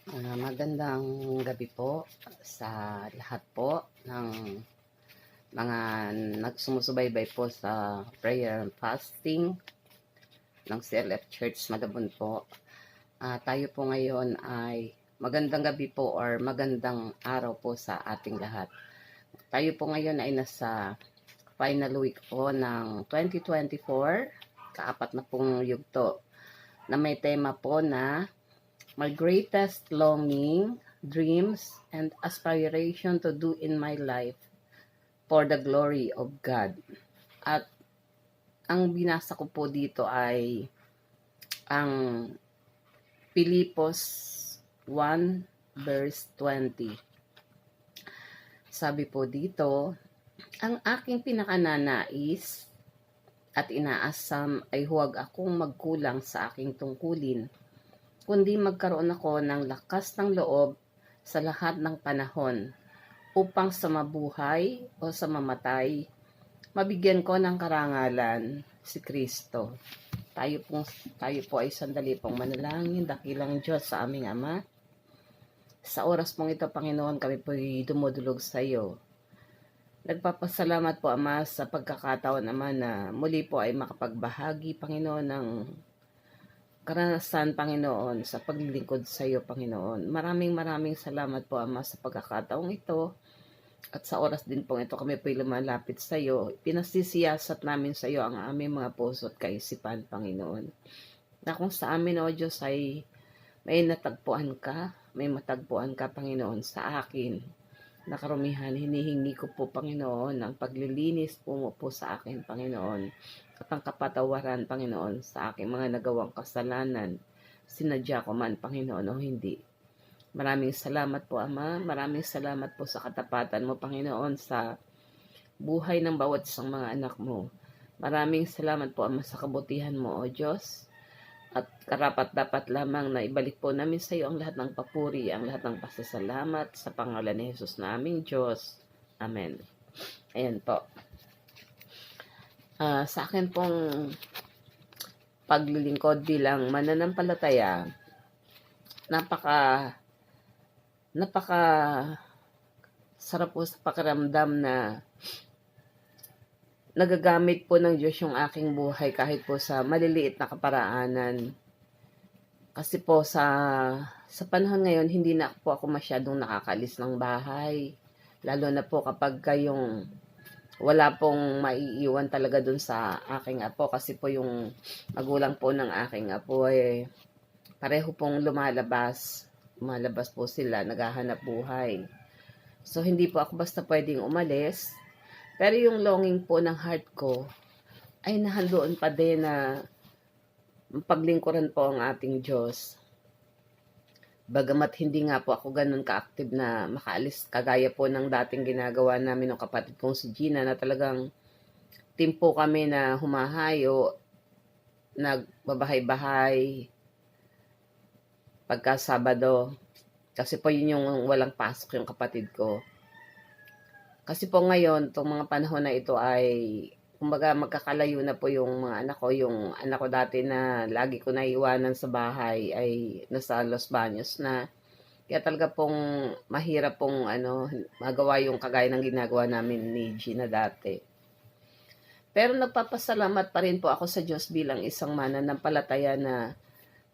Magandang gabi po sa lahat po ng mga nagsumusubaybay po sa prayer and fasting ng CLF Church Malabon po. Tayo po ngayon ay magandang gabi po or magandang araw po sa ating lahat. Tayo po ngayon ay nasa final week po ng 2024, kaapat na pong yugto, na may tema po na my greatest longing, dreams, and aspiration to do in my life for the glory of God. At ang binasa ko po dito ay ang Pilipos 1 verse 20. Sabi po dito, ang aking pinakananais at inaasam ay huwag akong magkulang sa aking tungkulin, kundi magkaroon ako ng lakas ng loob sa lahat ng panahon upang sa mabuhay o sa mamatay, mabigyan ko ng karangalan si Kristo. Tayo po ay sandali pong manalangin. Dakilang Diyos sa aming Ama, sa oras pong ito, Panginoon, kami po ay dumudulog sa iyo. Nagpapasalamat po, Ama, sa pagkakataon, Ama, na muli po ay makapagbahagi, Panginoon, ng karanasan, Panginoon, sa paglilingkod sa iyo, Panginoon. Maraming salamat po, Ama, sa pagkakataong ito. At sa oras din po ito, kami po lumalapit sa iyo. Pinasisiyasat namin sa iyo ang aming mga puso at kaisipan, Panginoon. Na kung sa amin, O Diyos, ay may natagpuan ka, may matagpuan ka, Panginoon, sa akin. Na karumihan, hinihingi ko po, Panginoon, ang paglilinis po mo po sa akin, Panginoon. At ang kapatawaran, Panginoon, sa aking mga nagawang kasalanan, sinadya ko man, Panginoon, o hindi. Maraming salamat po, Ama. Maraming salamat po sa katapatan mo, Panginoon, sa buhay ng bawat isang mga anak mo. Maraming salamat po, Ama, sa kabutihan mo, O Diyos. At karapat-dapat lamang na ibalik po namin sa iyo ang lahat ng papuri, ang lahat ng pasasalamat sa pangalan ni Jesus na aming Diyos. Amen. Ayan po. Sa akin pong paglilingkod bilang mananampalataya, napaka sarap po sa pakiramdam na nagagamit po ng Diyos yung aking buhay kahit po sa maliliit na kaparaanan. Kasi po sa panahon ngayon, hindi na po ako masyadong nakakalis ng bahay. Lalo na po kapag kayong wala pong maiiwan talaga dun sa aking apo. Kasi po yung magulang po ng aking apo ay pareho pong lumalabas po sila, naghahanap buhay. So, hindi po ako basta pwedeng umalis. Pero yung longing po ng heart ko ay nahandoon pa din na paglingkuran po ang ating Diyos. Bagamat hindi nga po ako ganun ka-active na makaalis, kagaya po ng dating ginagawa namin ng kapatid kong si Gina, na talagang team po kami na humahayo, nagbabahay-bahay, pagka Sabado, kasi po yun yung walang pasok yung kapatid ko. Kasi po ngayon, itong mga panahon na ito ay, kumbaga magkakalayo na po yung mga anak ko. Yung anak ko dati na lagi ko naiwanan sa bahay ay nasa Los Baños na. Kaya talaga pong mahirap pong magawa yung kagaya ng ginagawa namin ni Gina dati. Pero nagpapasalamat pa rin po ako sa Diyos bilang isang mananampalataya na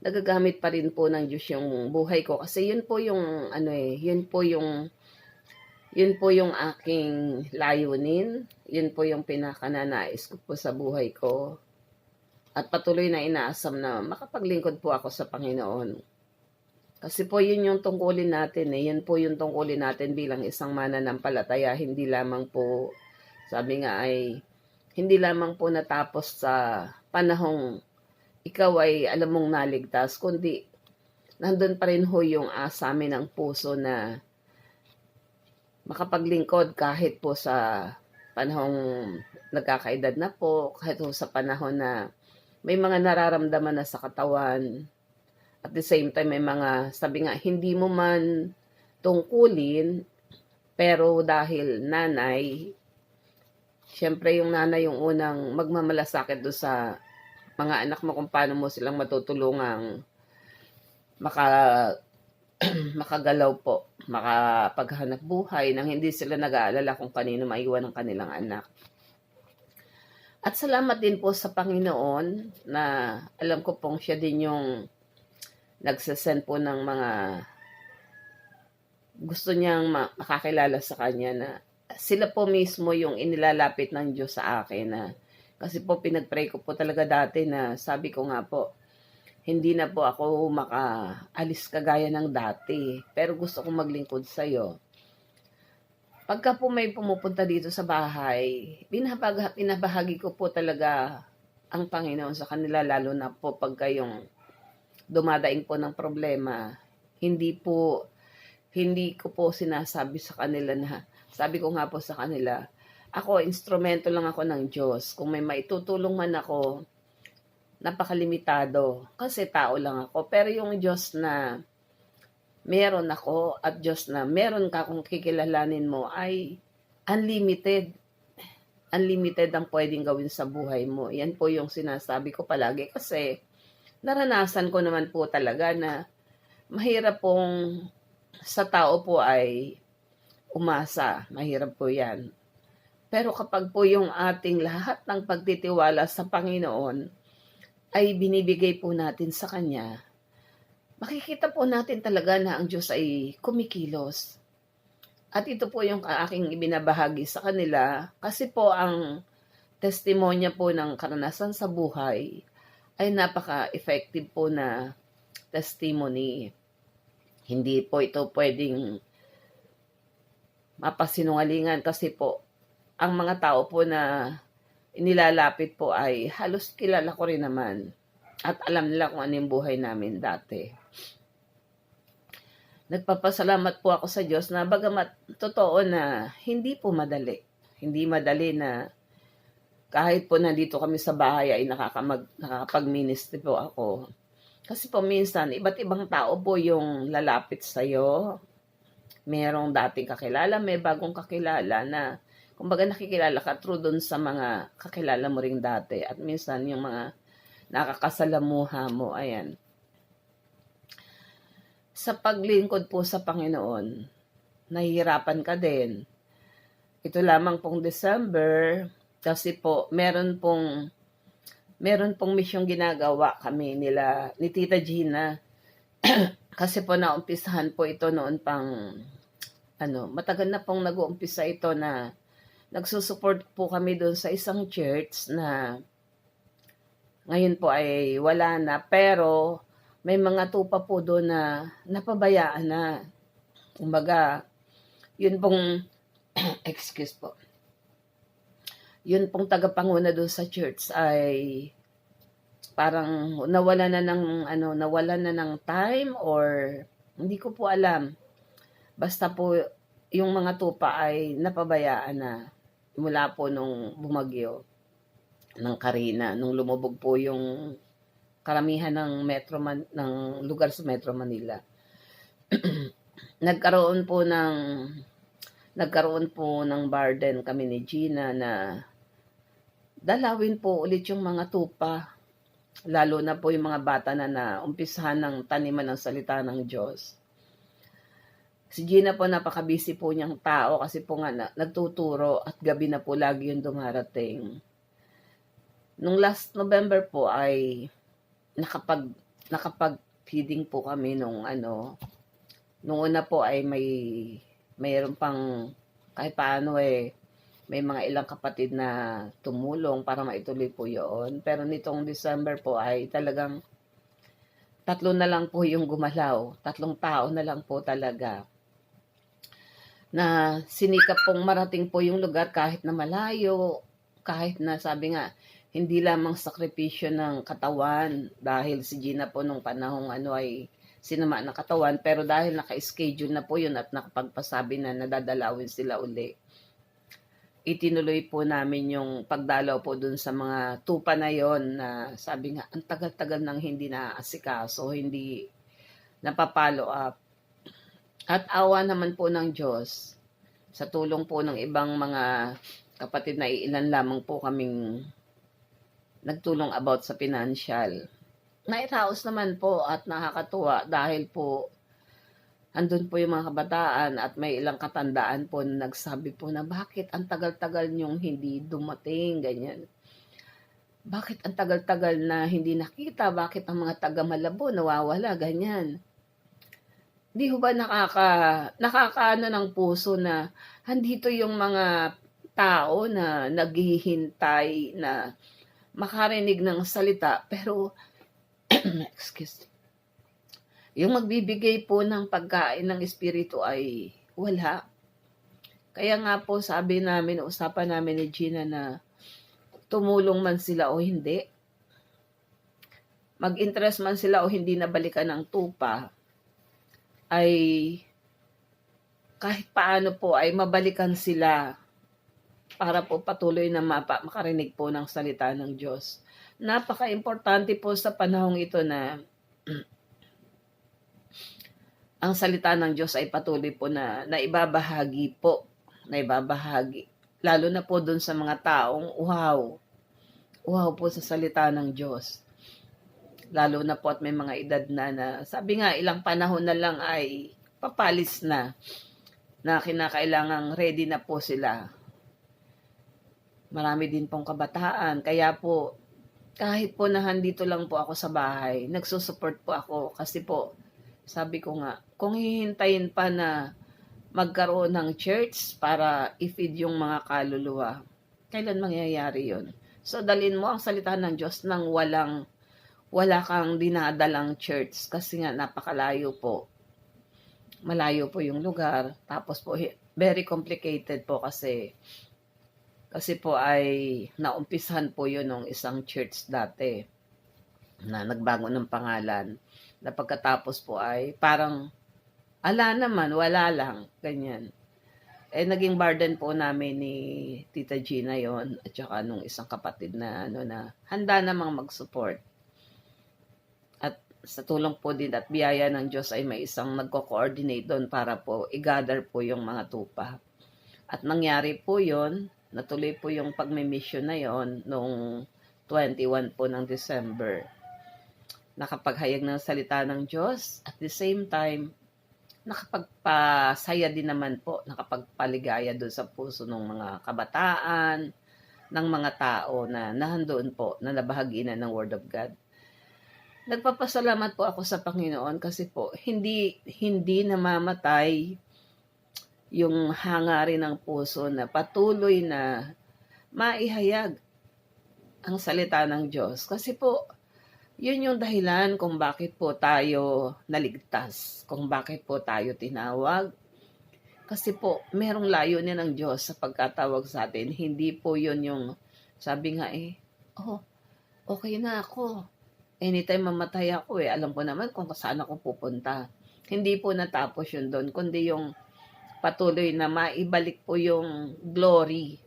nagagamit pa rin po ng Diyos yung buhay ko. Kasi yun po yung yun po yung aking layunin. Yun po yung pinakananais ko po sa buhay ko. At patuloy na inaasam na makapaglingkod po ako sa Panginoon. Kasi po yun yung tungkulin natin eh. Yun po yung tungkulin natin bilang isang mananampalataya. Hindi lamang po, sabi nga ay, hindi lamang po natapos sa panahong ikaw ay alam mong naligtas, kundi nandun pa rin ho yung asamin ng puso na makapaglingkod kahit po sa panahong nagkakaedad na po, kahit po sa panahon na may mga nararamdaman na sa katawan. At the same time, may mga, sabi nga, hindi mo man tungkulin, pero dahil nanay, syempre yung nanay yung unang magmamalasakit doon sa mga anak mo kung paano mo silang matutulungang makagalaw po, makapaghanap buhay nang hindi sila nag-aalala kung kanino maiwan ang kanilang anak. At salamat din po sa Panginoon na alam ko pong siya din yung nagsasend po ng mga gusto niyang makakilala sa kanya, na sila po mismo yung inilalapit ng Diyos sa akin, na kasi po pinagpray ko po talaga dati na sabi ko nga po, hindi na po ako makaalis kagaya ng dati, pero gusto kong maglingkod sa'yo. Pagka po may pumupunta dito sa bahay, pinabahagi ko po talaga ang Panginoon sa kanila, lalo na po pagka yung dumadaing po ng problema. Hindi ko po sinasabi sa kanila na, sabi ko nga po sa kanila, ako, instrumento lang ako ng Diyos. Kung may maitutulong man ako, napakalimitado. Kasi tao lang ako. Pero yung Diyos na meron ako at Diyos na meron ka kung kikilalanin mo ay unlimited. Unlimited ang pwedeng gawin sa buhay mo. Yan po yung sinasabi ko palagi kasi naranasan ko naman po talaga na mahirap pong sa tao po ay umasa. Mahirap po yan. Pero kapag po yung ating lahat ng pagtitiwala sa Panginoon ay binibigay po natin sa Kanya, makikita po natin talaga na ang Diyos ay kumikilos. At ito po yung aking ibinabahagi sa kanila kasi po ang testimonya po ng karanasan sa buhay ay napaka-effective po na testimony. Hindi po ito pwedeng mapasinungalingan kasi po ang mga tao po na inilalapit po ay halos kilala ko rin naman at alam nila kung ano yung buhay namin dati. Nagpapasalamat po ako sa Diyos na bagamat totoo na hindi po madali. Hindi madali na kahit po nandito kami sa bahay ay nakakapag-ministry po ako. Kasi po minsan, iba't ibang tao po yung lalapit sa'yo. Merong dating kakilala, may bagong kakilala na kumbaga nakikilala ka through dun sa mga kakilala mo ring dati. At minsan yung mga nakakasalamuha mo, ayan. Sa paglingkod po sa Panginoon, nahihirapan ka din. Ito lamang pong December, kasi po meron pong misyong ginagawa kami ni Tita Gina. Kasi po naumpisahan po ito noon pang, matagal na pong nag-uumpisa ito na nagsusupport po kami doon sa isang church na ngayon po ay wala na, pero may mga tupa po doon na napabayaan na. Kumbaga, yun pong, excuse po, yun pong tagapanguna doon sa church ay parang nawala na ng time or hindi ko po alam. Basta po yung mga tupa ay napabayaan na mula po nung bumagyo ng Karina, nung lumubog po yung karamihan ng lugar sa Metro Manila. Nagkaroon po ng burden kami ni Gina na dalawin po ulit yung mga tupa, lalo na po yung mga bata na umpisahan ng taniman ng salita ng Diyos. Si Gina po napaka-busy po niyang tao kasi po nga nagtuturo at gabi na po lagi yung dumarating. Nung last November po ay nakapag-feeding po kami nung una po ay mayroon pang kahit paano may mga ilang kapatid na tumulong para maituloy po yun. Pero nitong December po ay talagang 3 na lang po yung gumalaw. 3 tao na lang po talaga. Na sinikap pong marating po yung lugar kahit na malayo, kahit na sabi nga, hindi lamang sakripisyo ng katawan dahil si Gina po nung panahong ay sinama ng katawan, pero dahil naka-schedule na po yun at nakapagpasabi na nadadalawin sila uli, itinuloy po namin yung pagdalaw po dun sa mga tupa na yon na sabi nga, ang tagal-tagal nang hindi naaasikaso, hindi napapalo up. At awa naman po ng Diyos, sa tulong po ng ibang mga kapatid na ilan lamang po kaming nagtulong about sa financial. Nairaos naman po at nakakatuwa dahil po andun po yung mga kabataan at may ilang katandaan po na nagsabi po na, "Bakit ang tagal-tagal niyong hindi dumating?" Ganyan. "Bakit ang tagal-tagal na hindi nakita? Bakit ang mga taga Malabo nawawala?" Ganyan. 'Di ho ba nakakaano ng puso na andito yung mga tao na naghihintay na makarinig ng salita pero excuse, yung magbibigay po ng pagkain ng espiritu ay wala. Kaya nga po sabi namin, usapan namin ni Gina na tumulong man sila o hindi, mag-interest man sila o hindi na balikan ng tupa, ay kahit paano po ay mabalikan sila para po patuloy na makarinig po ng salita ng Diyos. Napaka-importante po sa panahong ito na ang salita ng Diyos ay patuloy po na naibabahagi po, naibabahagi. Lalo na po dun sa mga taong uhaw po sa salita ng Diyos. Lalo na po at may mga edad na sabi nga ilang panahon na lang ay papalis na kinakailangang ready na po sila. Marami din pong kabataan, kaya po kahit po na handito lang po ako sa bahay, nagsusupport po ako kasi po sabi ko nga, kung hihintayin pa na magkaroon ng church para i-feed yung mga kaluluwa, kailan mangyayari yun? So dalin mo ang salita ng Diyos nang wala kang dinadalang church kasi nga napakalayo po. Malayo po yung lugar. Tapos po, very complicated po kasi po ay naumpisahan po yun ng isang church dati na nagbago ng pangalan. Na pagkatapos po ay parang wala lang, ganyan. Naging burden po namin ni Tita Gina yon at saka nung isang kapatid na na handa namang mag-support. At sa tulong po din at biyaya ng Diyos ay may isang nagko-coordinate doon para po i-gather po yung mga tupa. At nangyari po yon, natuloy po yung pagme-mission na yon noong 21 po ng December. Nakapaghayag ng salita ng Diyos at the same time nakapagpasaya din naman po, nakapagpaligaya doon sa puso ng mga kabataan, ng mga tao na nahandoon po, na nabahagi na ng Word of God. Nagpapasalamat po ako sa Panginoon kasi po hindi namamatay yung hangarin ng puso na patuloy na maihayag ang salita ng Diyos. Kasi po, yun yung dahilan kung bakit po tayo naligtas, kung bakit po tayo tinawag. Kasi po, merong layunin ng Diyos sa pagkatawag sa atin. Hindi po yun yung, sabi nga okay na ako. Anytime mamatay ako alam ko naman kung saan ako pupunta. Hindi po natapos yun doon, kundi yung patuloy na maibalik po yung glory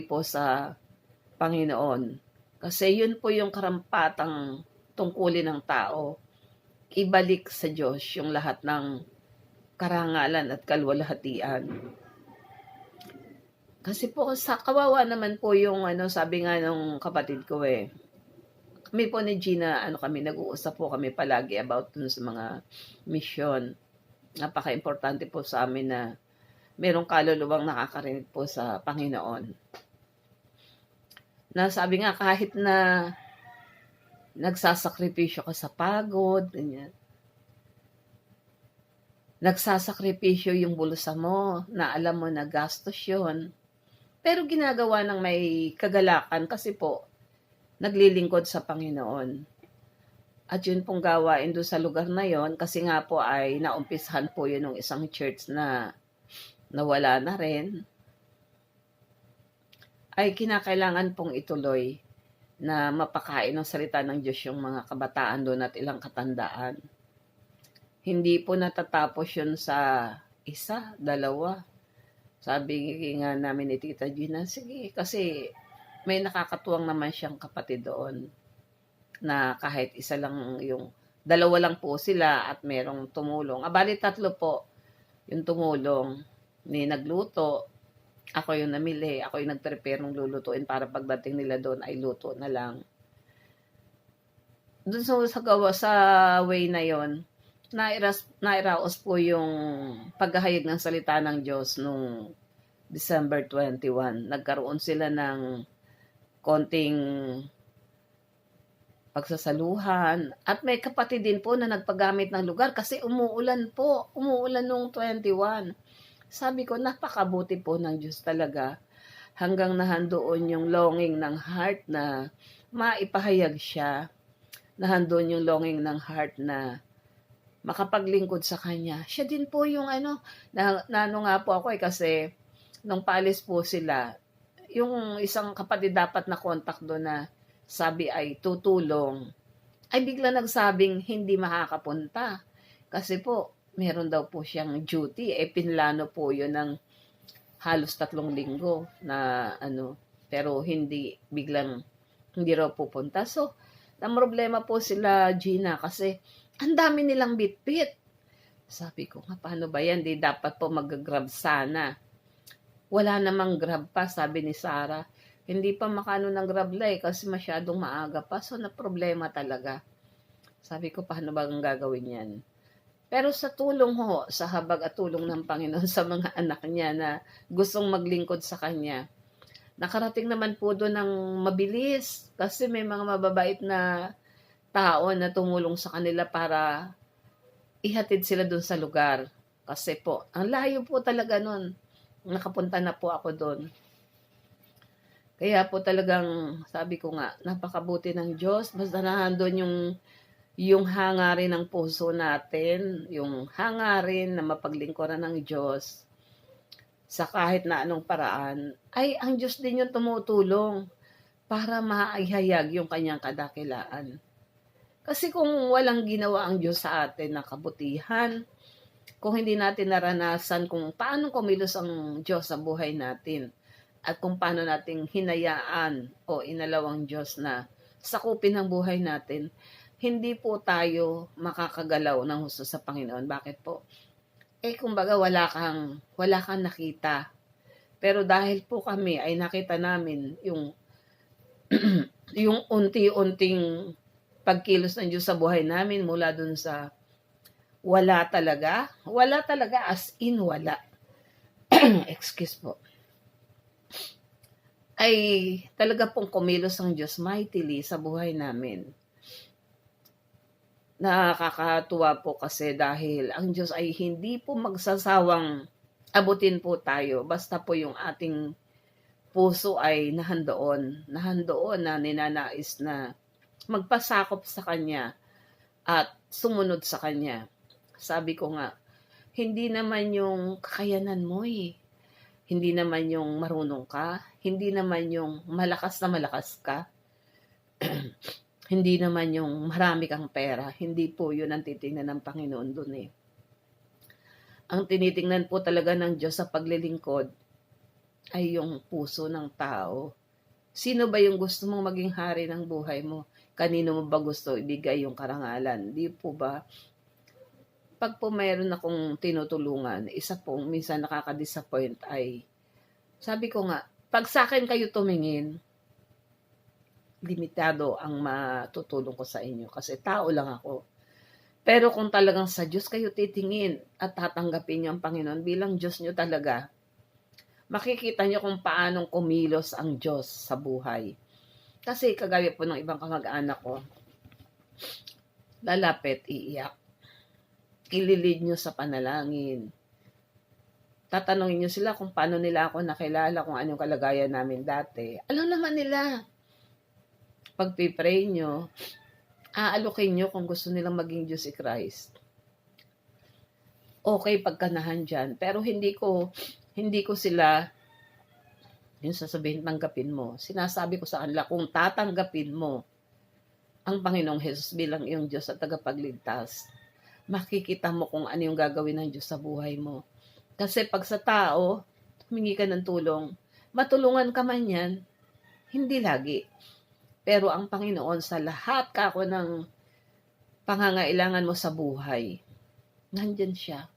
po sa Panginoon. Kasi yun po yung karampatang tungkulin ng tao. Ibalik sa Diyos yung lahat ng karangalan at kalwalhatian. Kasi po sa kawawa naman po yung sabi nga nung kapatid ko kami po ni Gina, kami nag-uusap po kami palagi about dun sa mga mission. Napaka-importante po sa amin na merong kaluluwang nakakarinig po sa Panginoon. Na sabi nga kahit na nagsasakripisyo ka sa pagod, ganyan. Nagsasakripisyo yung bulsa mo na alam mo na gastos yun. Pero ginagawa ng may kagalakan kasi po naglilingkod sa Panginoon. At yun pong gawain doon sa lugar na yon kasi nga po ay naumpisahan po yun ng isang church na nawala na rin. Ay kinakailangan pong ituloy na mapakain ng salita ng Diyos yung mga kabataan doon at ilang katandaan. Hindi po natatapos yun sa isa, dalawa. Sabi nga namin ni Tita Gina, sige, kasi may nakakatuwang naman siyang kapatid doon na kahit isa lang dalawa lang po sila at merong tumulong. Bali 3 po yung tumulong ni nagluto. Ako yung namili, ako yung nag-prepare ng lulutuin para pagdating nila doon ay luto na lang. Doon sa way na yon, nairaos po yung paghahayag ng salita ng Diyos nung December 21. Nagkaroon sila ng konting pagsasaluhan at may kapatid din po na nagpagamit ng lugar kasi umuulan nung 21. Sabi ko, napakabuti po ng Diyos talaga hanggang nahandoon yung longing ng heart na maipahayag siya. Nahandoon yung longing ng heart na makapaglingkod sa Kanya. Siya din po yung ano nga po ako kasi nung paalis po sila, yung isang kapatid dapat na contact doon na sabi ay tutulong, ay bigla nagsabing hindi makakapunta. Kasi po, meron daw po siyang duty. Pinlano po yun ng halos 3 linggo na pero biglang hindi raw pupunta. So, ang problema po sila Gina kasi ang dami nilang bitbit. Sabi ko, paano ba yan? Di dapat po mag-grab sana. Wala namang grab pa, sabi ni Sarah. Hindi pa makano ng grab kasi masyadong maaga pa. So, na problema talaga. Sabi ko, paano ba ang gagawin yan? Pero sa tulong sa habag at tulong ng Panginoon sa mga anak niya na gustong maglingkod sa Kanya, nakarating naman po doon ng mabilis kasi may mga mababait na tao na tumulong sa kanila para ihatid sila doon sa lugar. Kasi po, ang layo po talaga nun. Nakapunta na po ako doon. Kaya po talagang sabi ko nga, napakabuti ng Diyos. Basta nandun yung hangarin ng puso natin, yung hangarin na mapaglingkuran ng Diyos sa kahit na anong paraan, ay ang Diyos din yung tumutulong para maihayag yung kanyang kadakilaan. Kasi kung walang ginawa ang Diyos sa atin na kabutihan, kung hindi natin naranasan kung paano kumilos ang Diyos sa buhay natin, at kung paano nating hinayaan o inalawang Diyos na sakupin ang buhay natin, hindi po tayo makakagalaw ng husto sa Panginoon. Bakit po? Kumbaga wala kang nakita. Pero dahil po kami ay nakita namin yung yung unti-unting pagkilos ng Diyos sa buhay namin mula dun sa wala talaga as in wala. Excuse po. Ay talaga pong kumilos ang Diyos mightily sa buhay namin. Nakakatuwa po kasi dahil ang Diyos ay hindi po magsasawang abutin po tayo. Basta po yung ating puso ay nahandoon na ninanais na magpasakop sa Kanya at sumunod sa Kanya. Sabi ko nga, hindi naman yung kakayanan mo Hindi naman yung marunong ka. Hindi naman yung malakas na malakas ka. Hindi naman yung marami kang pera. Hindi po yun ang titingnan ng Panginoon dun Ang tinitingnan po talaga ng Diyos sa paglilingkod ay yung puso ng tao. Sino ba yung gusto mong maging hari ng buhay mo? Kanino mo ba gusto ibigay yung karangalan? Di po ba? Pag po mayroon akong tinutulungan, isa pong minsan nakaka-disappoint ay, sabi ko nga, pag sa akin kayo tumingin, limitado ang matutulong ko sa inyo kasi tao lang ako. Pero kung talagang sa Diyos kayo titingin at tatanggapin niyo ang Panginoon bilang Diyos niyo talaga, makikita niyo kung paanong kumilos ang Diyos sa buhay. Kasi kagaya po ng ibang kamag-anak ko, lalapit, iiyak. Ililid niyo sa panalangin. Tatanungin niyo sila kung paano nila ako nakilala, kung anong kalagayan namin dati. Alam naman nila. Pag-pray nyo, aalokin nyo kung gusto nilang maging Diyos si Christ. Okay, pagkanahan dyan. Pero hindi ko sila, yung sasabihin, tanggapin mo. Sinasabi ko sa kanila, kung tatanggapin mo ang Panginoong Jesus bilang iyong Diyos at tagapagligtas, makikita mo kung ano yung gagawin ng Diyos sa buhay mo. Kasi pag sa tao, humingi ka ng tulong, matulungan ka man yan, hindi lagi. Pero ang Panginoon, sa lahat kako ng pangangailangan mo sa buhay, nandyan siya.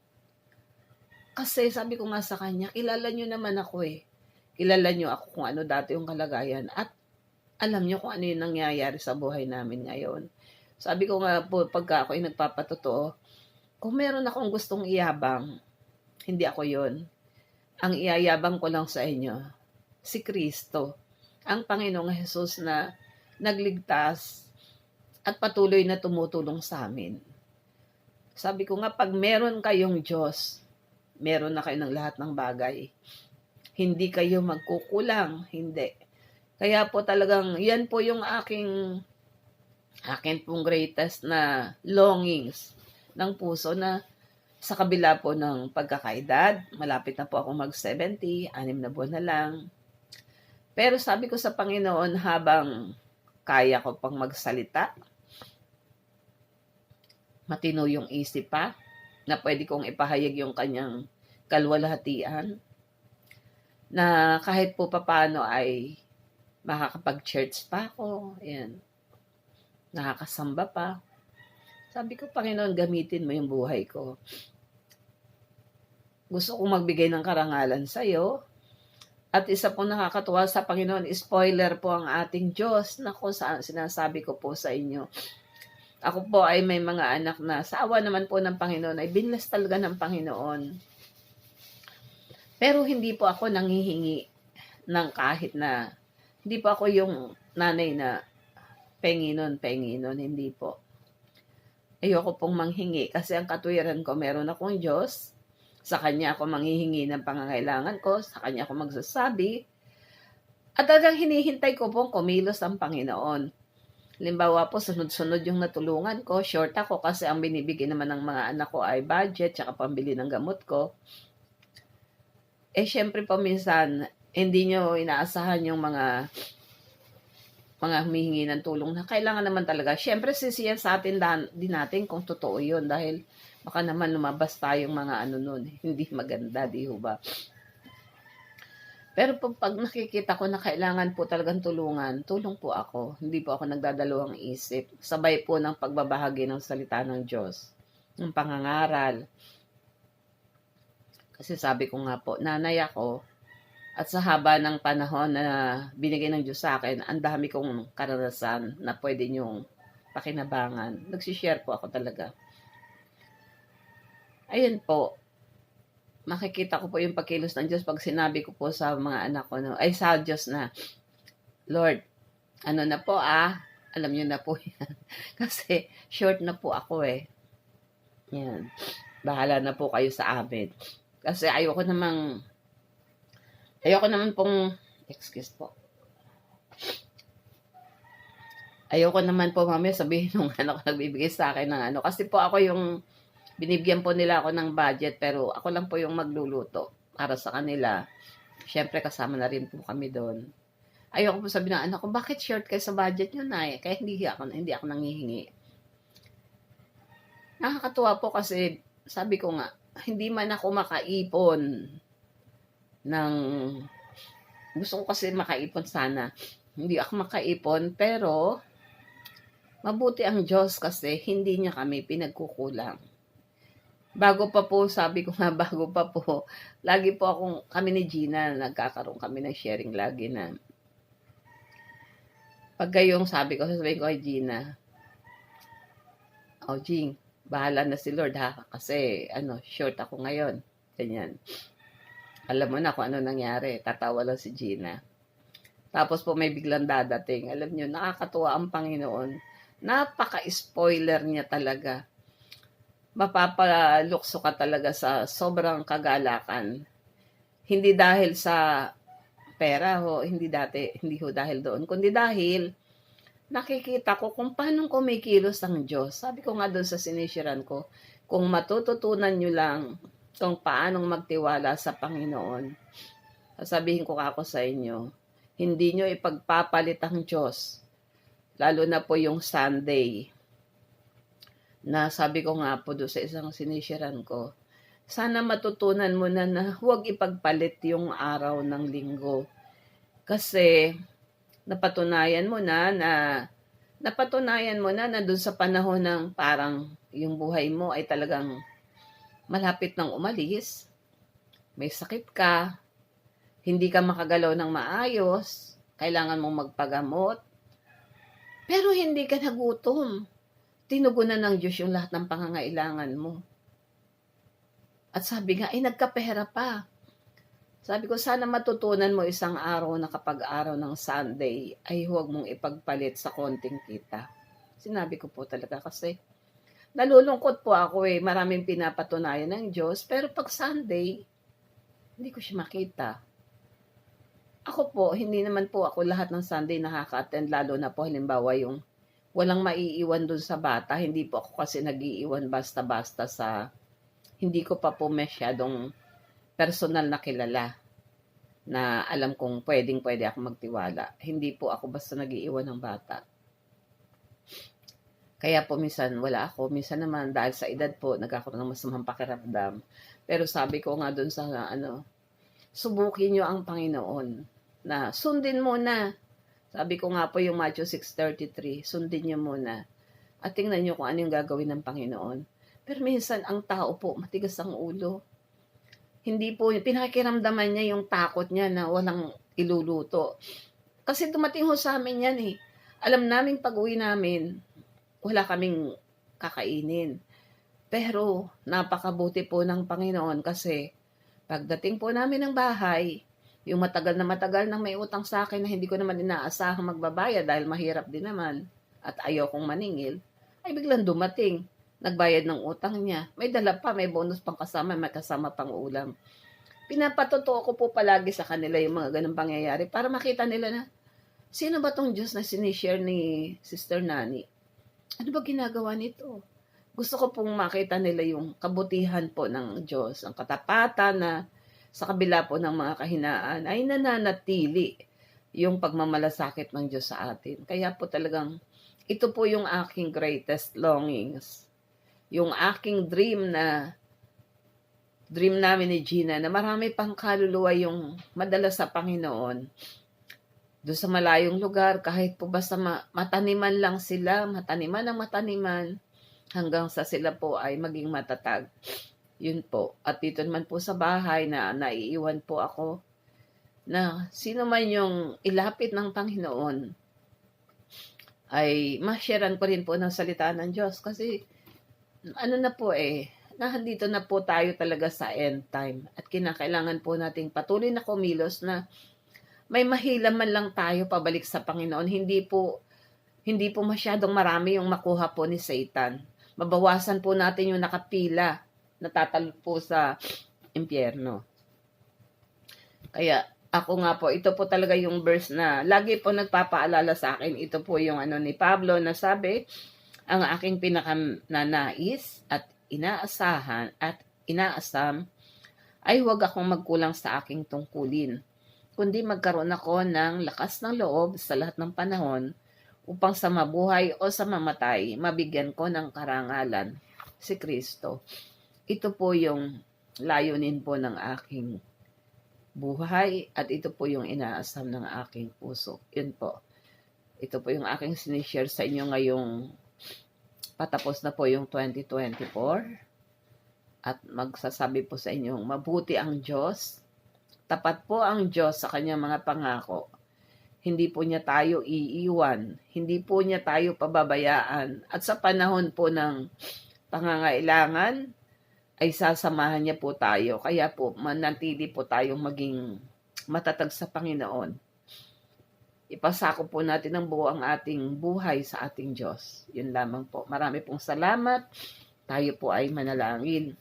Kasi sabi ko nga sa Kanya, kilala nyo naman ako Kilala nyo ako kung ano dati yung kalagayan. At alam nyo kung ano yung nangyayari sa buhay namin ngayon. Sabi ko nga po, pagka ako ay nagpapatotoo, Kung meron akong gustong iyabang, hindi ako yon. Ang iyayabang ko lang sa inyo, si Kristo, ang Panginoong Hesus na nagligtas at patuloy na tumutulong sa amin. Sabi ko nga, pag meron kayong Diyos, meron na kayo ng lahat ng bagay. Hindi kayo magkukulang, hindi. Kaya po talagang, yan po yung akin pong greatest na longings ng puso na sa kabila po ng pagkakaedad, malapit na po ako mag-70, 6 na buwan na lang. Pero sabi ko sa Panginoon, habang kaya ko pang magsalita, matino yung isip pa, na pwede kong ipahayag yung kanyang kalwalhatian, na kahit po papano ay makakapag-church pa ako, ayan, nakakasamba pa. Sabi ko, Panginoon, gamitin mo yung buhay ko. Gusto kong magbigay ng karangalan sa iyo. At isa po nakakatuwa sa Panginoon, spoiler po ang ating Diyos na kung saan sinasabi ko po sa inyo. Ako po ay may mga anak na sa awa naman po ng Panginoon ay binless talaga ng Panginoon. Pero hindi po ako nanghihingi ng kahit na, hindi po ako yung nanay na penginon, hindi po. Ayoko pong manghingi kasi ang katwiran ko, meron akong Diyos. Sa Kanya ako manghihingi ng pangangailangan ko, sa Kanya ako magsasabi. At talagang hinihintay ko pong kumilos ang Panginoon. Halimbawa po, sunod-sunod yung natulungan ko, short ako kasi ang binibigay naman ng mga anak ko ay budget, tsaka pambili ng gamot ko. Syempre po minsan, hindi nyo inaasahan yung mga humihingi ng tulong na kailangan naman talaga. Syempre, sisiyan sa atin din natin kung totoo yun dahil baka naman lumabas tayong mga nun, hindi maganda, di ba? Pero pag nakikita ko na kailangan po talagang tulungan, tulong po ako. Hindi po ako nagdadalawang isip. Sabay po ng pagbabahagi ng salita ng Diyos, ng pangangaral. Kasi sabi ko nga po, nanay ako, at sa haba ng panahon na binigay ng Diyos sa akin, ang dami kong karanasan na pwede niyong pakinabangan. Nagsishare po ako talaga. Ayun po, makikita ko po yung pagkilos ng Diyos pag sinabi ko po sa mga anak ko, sa Diyos na, Lord, ano na po alam niyo na po yan. Kasi short na po ako Yan. Bahala na po kayo sa amin. Kasi ayoko naman pong, excuse po. Ayoko naman po mamaya sabihin nung nagbibigay sa akin ng kasi po ako yung binibigyan po nila ako ng budget pero ako lang po yung magluluto para sa kanila. Siyempre kasama na rin po kami doon. Ayoko po sabihin ng anak ko, bakit short kayo sa budget nyo na Kaya hindi ako nanghihingi. Nakakatuwa po kasi sabi ko nga, hindi man ako makaipon ng gusto ko kasi makaipon sana. Hindi ako makaipon pero mabuti ang Diyos kasi hindi niya kami pinagkukulang. Bago pa po, lagi po kami ni Gina, nagkakaroon kami ng sharing lagi na pag gayong sabihin ko kay Gina, Jing, bahala na si Lord kasi short ako ngayon. Ganyan. Alam mo na kung ano nangyari, tatawa lang si Gina. Tapos po may biglang dadating. Alam nyo, nakakatuwa ang Panginoon. Napaka-spoiler niya talaga. Mapapalukso ka talaga sa sobrang kagalakan. Hindi dahil sa pera hindi dahil doon, kundi dahil nakikita ko kung paano kumikilos ang Diyos. Sabi ko nga doon sa sinishiran ko, kung matututunan nyo lang kung paanong magtiwala sa Panginoon, sasabihin ko ako sa inyo, hindi nyo ipagpapalit ang Diyos. Lalo na po yung Sunday, na sabi ko nga po doon sa isang sinishiran ko, sana matutunan mo na huwag ipagpalit yung araw ng linggo. Kasi napatunayan mo na doon sa panahon ng parang yung buhay mo ay talagang malapit nang umalis. May sakit ka, hindi ka makagalaw ng maayos, kailangan mong magpagamot, pero hindi ka nagutom. Tinugunan ng Diyos yung lahat ng pangangailangan mo. At sabi nga, nagkapera pa. Sabi ko, sana matutunan mo isang araw na kapag araw ng Sunday, ay huwag mong ipagpalit sa konting kita. Sinabi ko po talaga kasi nalulungkot po ako maraming pinapatunayan ng Diyos, pero pag Sunday, hindi ko siya makita. Ako po, hindi naman po ako lahat ng Sunday nakaka-attend, lalo na po halimbawa yung walang maiiwan dun sa bata. Hindi po ako kasi nag-iiwan basta-basta sa hindi ko pa po masyadong personal na kilala na alam kong pwede ako magtiwala. Hindi po ako basta nag-iiwan ng bata. Kaya po minsan wala ako. Minsan naman dahil sa edad po, nagkakaroon ng masamang pakiramdam. Pero sabi ko nga dun sa subukin nyo ang Panginoon na sundin mo na. Sabi ko nga po yung Matthew 6:33, sundin nyo muna. At tingnan nyo kung ano yung gagawin ng Panginoon. Pero minsan ang tao po, matigas ang ulo. Hindi po, pinakiramdaman niya yung takot niya na walang iluluto. Kasi dumating ho sa amin yan Alam namin pag-uwi namin, wala kaming kakainin. Pero napakabuti po ng Panginoon kasi pagdating po namin ng bahay, yung matagal na may utang sa akin na hindi ko naman inaasahang magbabayad dahil mahirap din naman at ayaw kong maningil, ay biglang dumating. Nagbayad ng utang niya. May dala pa, may bonus pang kasama, may kasama pang ulam. Pinapatotoo ko po palagi sa kanila yung mga ganung pangyayari para makita nila na sino ba tong Diyos na sinishare ni Sister Nani? Ano ba ginagawa nito? Gusto ko pong makita nila yung kabutihan po ng Diyos, ang katapatan na sa kabila po ng mga kahinaan ay nananatili yung pagmamalasakit ng Diyos sa atin. Kaya po talagang ito po yung aking greatest longings. Yung aking dream namin ni Gina na marami pang kaluluwa yung madala sa Panginoon. Doon sa malayong lugar, kahit po basta mataniman lang sila, mataniman hanggang sa sila po ay maging matatag. Yun po. At dito naman po sa bahay na naiiwan po ako na sino man yung ilapit ng Panginoon ay ma-sharean ko rin po ng salita ng Diyos kasi na po nandito na po tayo talaga sa end time at kinakailangan po nating patuloy na kumilos na may mahila man lang tayo pabalik sa Panginoon. Hindi po masyadong marami yung makuha po ni Satan. Mabawasan po natin yung nakapila na tatalon po sa impyerno. Kaya ako nga po, ito po talaga yung verse na lagi po nagpapaalala sa akin. Ito po yung ni Pablo na sabi, ang aking pinakananais at inaasahan at inaasam ay huwag akong magkulang sa aking tungkulin, kundi magkaroon ako ng lakas ng loob sa lahat ng panahon upang sa mabuhay o sa mamatay, mabigyan ko ng karangalan si Kristo. Ito po yung layunin po ng aking buhay at ito po yung inaasam ng aking puso. Yun po. Ito po yung aking sinishare sa inyo ngayong patapos na po yung 2024 at magsasabi po sa inyong mabuti ang Diyos. Tapat po ang Diyos sa kanyang mga pangako. Hindi po niya tayo iiwan. Hindi po niya tayo pababayaan. At sa panahon po ng pangangailangan, ay sasamahan niya po tayo. Kaya po, manatili po tayong maging matatag sa Panginoon. Ipasako po natin ang buo ang ating buhay sa ating Diyos. Yun lamang po. Marami pong salamat. Tayo po ay manalangin.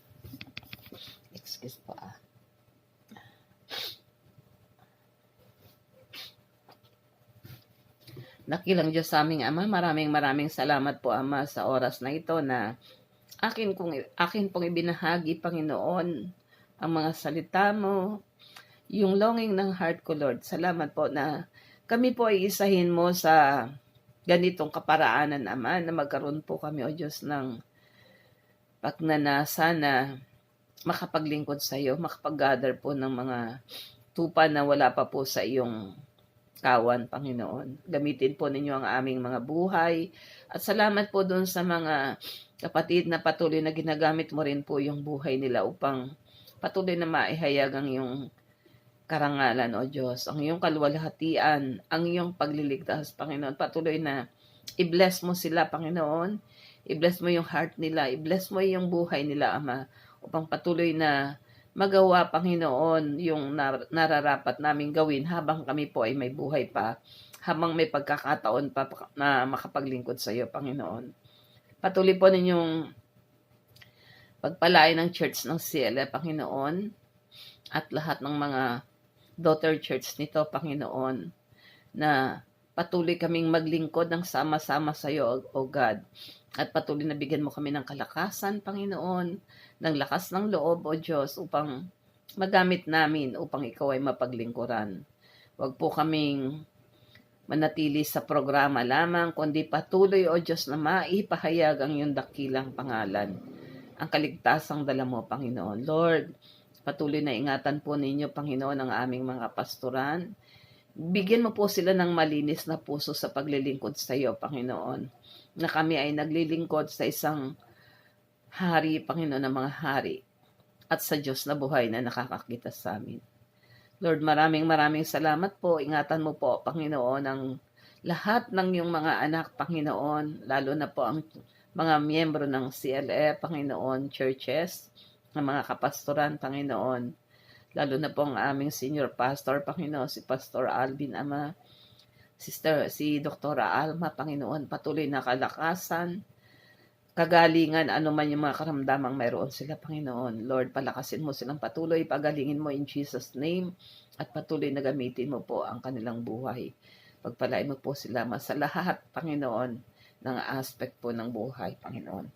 Excuse po Nakilang Diyos sa aming Ama, maraming salamat po Ama sa oras na ito na akin pong ibinahagi, Panginoon, ang mga salita mo, yung longing ng heart ko, Lord. Salamat po na kami po ay isahin mo sa ganitong kaparaanan, Ama, na magkaroon po kami, O Diyos, ng pagnanasa na makapaglingkod sa iyo, makapag-gather po ng mga tupa na wala pa po sa iyong kawan, Panginoon. Gamitin po ninyo ang aming mga buhay. At salamat po doon sa mga kapatid na patuloy na ginagamit mo rin po yung buhay nila upang patuloy na maihayag ang iyong karangalan, O Diyos, ang iyong kaluwalhatian, ang iyong pagliligtas, Panginoon. Patuloy na i-bless mo sila, Panginoon. I-bless mo yung heart nila. I-bless mo yung buhay nila, Ama, upang patuloy na magawa, Panginoon, yung nararapat naming gawin habang kami po ay may buhay pa, habang may pagkakataon pa na makapaglingkod sa iyo, Panginoon. Patuloy po ninyong pagpalain ng church ng CLE, Panginoon, at lahat ng mga daughter church nito, Panginoon, na patuloy kaming maglingkod ng sama-sama sa iyo, O God. At patuloy na bigyan mo kami ng kalakasan, Panginoon, ng lakas ng loob, O Diyos, upang magamit namin upang ikaw ay mapaglingkuran. Huwag po kaming manatili sa programa lamang, kundi patuloy, O Diyos, na maipahayag ang iyong dakilang pangalan. Ang kaligtasang dala mo, Panginoon. Lord, patuloy na ingatan po ninyo, Panginoon, ang aming mga pastoran. Bigyan mo po sila ng malinis na puso sa paglilingkod sa iyo, Panginoon. Na kami ay naglilingkod sa isang hari, Panginoon, ng mga hari. At sa Diyos na buhay na nakakakita sa amin. Lord, maraming salamat po. Ingatan mo po, Panginoon, ang lahat ng iyong mga anak, Panginoon, lalo na po ang mga miyembro ng CLE, Panginoon, churches, ng mga kapastoran, Panginoon, lalo na po ang aming senior pastor, Panginoon, si Pastor Alvin Ama, si Dr. Alma, Panginoon, patuloy na kalakasan, kagalingan, ano man yung mga karamdamang mayroon sila, Panginoon. Lord, palakasin mo silang patuloy, pagalingin mo in Jesus' name, at patuloy na gamitin mo po ang kanilang buhay. Pagpalain mo po sila sa lahat, Panginoon, ng aspect po ng buhay, Panginoon.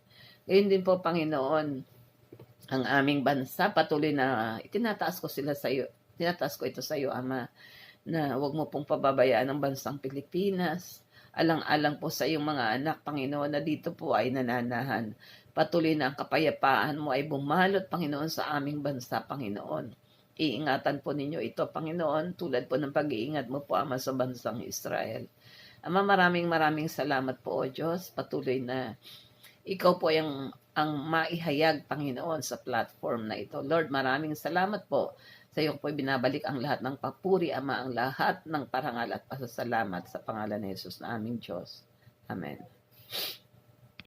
Ngayon din po, Panginoon, ang aming bansa, patuloy na itinataas ko ito sa iyo, Ama, na huwag mo pong pababayaan ang bansang Pilipinas. Alang-alang po sa iyong mga anak, Panginoon, na dito po ay nananahan. Patuloy na ang kapayapaan mo ay bumalot, Panginoon, sa aming bansa, Panginoon. Iingatan po ninyo ito, Panginoon, tulad po ng pag-iingat mo po, Ama, sa bansang Israel. Ama, maraming salamat po, O Diyos. Patuloy na ikaw po ang maihayag, Panginoon, sa platform na ito. Lord, maraming salamat po. Sa iyo po binabalik ang lahat ng papuri, Ama, ang lahat ng parangal at pasasalamat sa pangalan ni Jesus na aming Diyos. Amen.